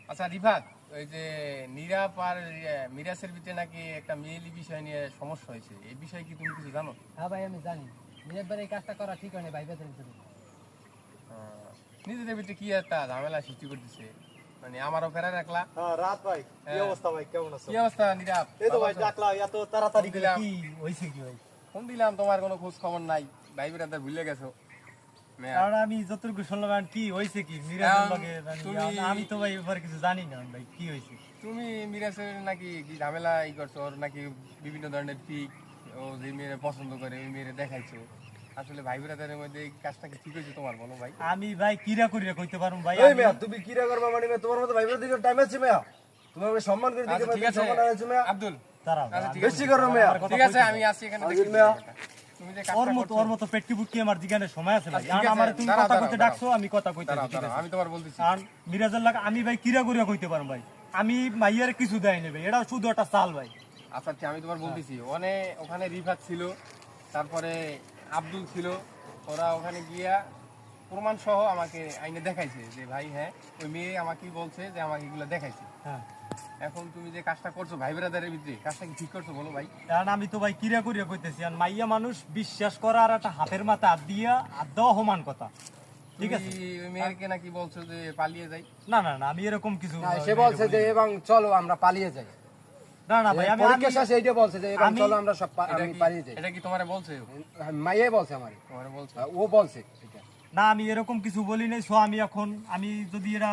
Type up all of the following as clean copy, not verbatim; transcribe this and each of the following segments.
আচ্ছা রিফাত, ওই যে নীরব আর মিরাজের ভিতরে নাকি একটা মেয়েলি বিষয় নিয়ে সমস্যা হয়েছে, এই বিষয়ে কি তুমি কিছু জানো? হ্যাঁ ভাই আমি জানি। নিজের এই কাজটা করা ঠিক হয় না ভাই বেতনের জন্য। নিজেদের ভিতরে কি একটা ঝামেলা সৃষ্টি করতেছে, মানে আমারও ফেরা রাখলা। হ্যাঁ রাত ভাই, কি অবস্থা ভাই, কেমন আছো? কি অবস্থা নীরব? এই তো ভাই ডাকলা এত তাড়াতাড়ি করে, দিলাম। কি হইছে কি ভাই? ফোন দিলাম, তোমার কোনো খোঁজ খবর নাই, ভাই বেরাদার ভুলে গেছো। মেয়া, কারণ আমি যতটুকু শুনলাম কি হইছে কি মিরাজের লগে তুমি- আমি তো ভাই এবার কিছু জানি না ভাই কি হইছে। তুমি মিরাজের নাকি কি ঝামেলা করছো, ওর নাকি বিভিন্ন ধরনের পিক, ও যে মেয়েরে পছন্দ করে ওই মেয়েরে দেখাইছো। আসলে ভাই বেরাদারের মধ্যে এই কাজটা কি ঠিক হয়েছে তোমার, বলো ভাই? আমি ভাই কিরা করিয়া কইতে পারুম ভাই। এই মিয়া তুমি কি রা করবা মানে মিয়া, তোমার মতো ভাইবের দিকে টাইম আছে মিয়া, তোমার সম্মান করে দিকে আচ্ছা, ঠিক আছে সম্মান আছে মিয়া, আব্দুল। দাঁড়াও, আচ্ছা, ঠিক বেশি আছে। করো মিয়া। ঠিক আছে, আমি আছি এখানে, আব্দুল দেখতেছি মিয়া। ব্যাপারটা। তুমি যে ওর কাজটা মতো করছো, পেটকি বুটকি আমার জিজ্ঞাসা সময় আছে ভাই। আচ্ছা, ঠিক আর আছে, আমারে তুমি দাঁড়াও, কথা দাঁড়াও, কইতে দাঁড়াও। ডাকছো, আমি কথা কইতে দাঁড়াও, ঠিক দাঁড়াও, আছে। আমি তোমার বলতেছি। আর মিরাজের লাগে আমি ভাই কিরা করিয়া কইতে পারুম ভাই। আমি মাইয়ারে কিছু দেয় নেবে, এটা শুধু একটা চাল ভাই। আচ্ছা ঠিক, আমি তোমার বলতেছি, ওখানে রিফাত ছিল, তারপরে আব্দুল ছিল, ওরা ওখানে গিয়া প্রমাণ সহ আমাকে আইনে দেখাইছে যে ভাই হ্যাঁ ওই মেয়ে আমাকে বলছে যে আমাকে এগুলো দেখাইছে। হ্যাঁ, এখন তুমি যে কাজটা করছো ভাই ব্রাদারের ভিতরে, কাজটা কি ঠিক করছো বলো ভাই? কারণ আমি তো ভাই কিরা করিয়া কইতেছি, আর মাইয়া মানুষ বিশ্বাস করা আর একটা হাতের মাথা হাত দিয়া আর দেওয়া সমান কথা, ঠিক আছে? তুমি ওই মেয়েকে নাকি বলছো যে পালিয়ে যাই। না না না, আমি এরকম কিছু না, সে বলছে যে এবং চলো আমরা পালিয়ে যাই। না না ভাই, আমি পরীক্ষা শেষে এইটা বলছে যে এবং আমি- চলো আমরা সব এটা আমি কি- পালিয়ে যাই। এটা কি তোমারে বলছে? মাইয়াই বলছে আমারে, তোমারে বলছে? ও বলছে এটা। না, আমি এরকম কিছু বলি নাই। সো আমি যদি এরা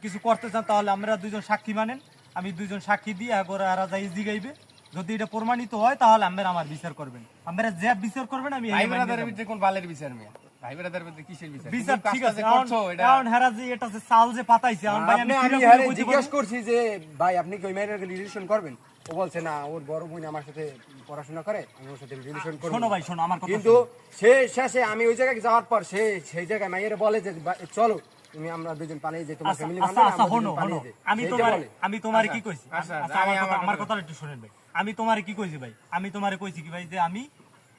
কিছু করতে চান তাহলে আমরা দুইজন সাক্ষী মানেন, আমি দুইজন সাক্ষী দিয়ে একবার এরা যাই জিগাইবে, যদি এটা প্রমাণিত হয় তাহলে আমরা আমার বিচার করবেন, আমরা যে বিচার করবেন আমি ভাই এই মাইনে ব্রাদারের যাবো। ভিতরে কোন বালের বিচার মেয়ে? ভাই ব্রাদারের ভিতরে কিসের বিচার? বিচার তুমি ঠিক কাজটা আছে, যে করছো এটা কারণ হেরা যে এটা যে চাল যে পাতাইছে, এখন ভাই আমি আমি কিরকম হারে কইতে জিজ্ঞেস পারবো? করছি যে ভাই আপনি কি ওই মেয়েটাকে রিলেশন করবেন? ও বলছে না, ওর বড় বোন আমার সাথে পড়াশোনা করে, আমি ওর সাথে রিলেশন করব। শোনো ভাই, শোনো আমার কথা কিন্তু শোনো। সে শেষে আমি ওই জায়গায় যাওয়ার পর সেই জায়গায় মাইয়ের বলে যে চলো তুমি আমরা দুজন পালিয়ে যাই, তোমার আচ্ছা ফ্যামিলি আচ্ছা মানবে না, আচ্ছা, আমরা হনো দুজন হনো, পালিয়ে যাই। আমি সেইটা তোমার বলে। আমি তোমারে আচ্ছা, কি কইছি? আচ্ছা, আচ্ছা, আমি আমার আমার কথা একটু শুনেন ভাই। আমি তোমারে কি কইছি ভাই? আমি তোমারে কইছি কি ভাই যে আমি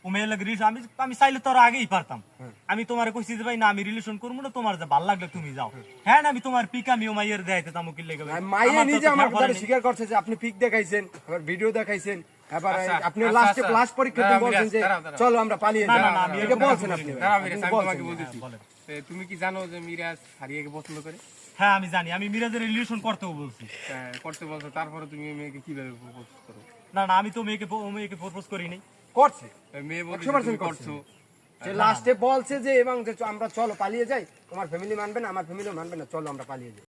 উমেলা রিলেশন আমি চাইলে তোর আগেই পারতাম। আমি তোমারে কইছি যে ভাই না আমি রিলেশন করবো না, তোমার যা ভালো লাগলে তুমি যাও। হ্যাঁ না, আমি তোমার পিক আমি ও মাইয়ের দেখাইতে তামু কি লেগে ভাই। আর মাইয়ে আমার তো নিজে তো আমার খেয়াল কথা করেনি। স্বীকার করছে যে আপনি পিক দেখাইছেন, আবার ভিডিও দেখাইছেন, আবার আচ্ছা, আপনি আচ্ছা, লাস্টে আচ্ছা। লাস্ট পরীক্ষাতে দাঁড়াও, বলছেন যে দাঁড়াও, দাঁড়াও। চলো আমরা পালিয়ে না, যাই। না, না, আমি এটা এরকম বলছেন কিছু আপনি বলিনি। ভাই। দাঁড়াও আপনি মিরাজ, আমি বলছেন, তোমাকে হ্যাঁ। বলতেছি, বলেন। তুমি কি জানো যে মিরাজ হারিয়াকে পছন্দ করে? হ্যাঁ আমি জানি, আমি মিরাজের রিলেশন করতেও বলছি। করতে বলছো, তারপরে তুমি ওই মেয়েকে কিভাবে প্রপোজ করো? না না, আমি তো মেয়েকে প্রপোজ করি নাই। করছে, ওই মেয়ে বলছে 100% তুমি করছে। করছো। সে লাস্টে বলছে যে এবং যে আমরা চলো পালিয়ে যাই, তোমার ফ্যামিলি মানবে না, আমার ফ্যামিলিও মানবে না, চলো আমরা পালিয়ে যাই।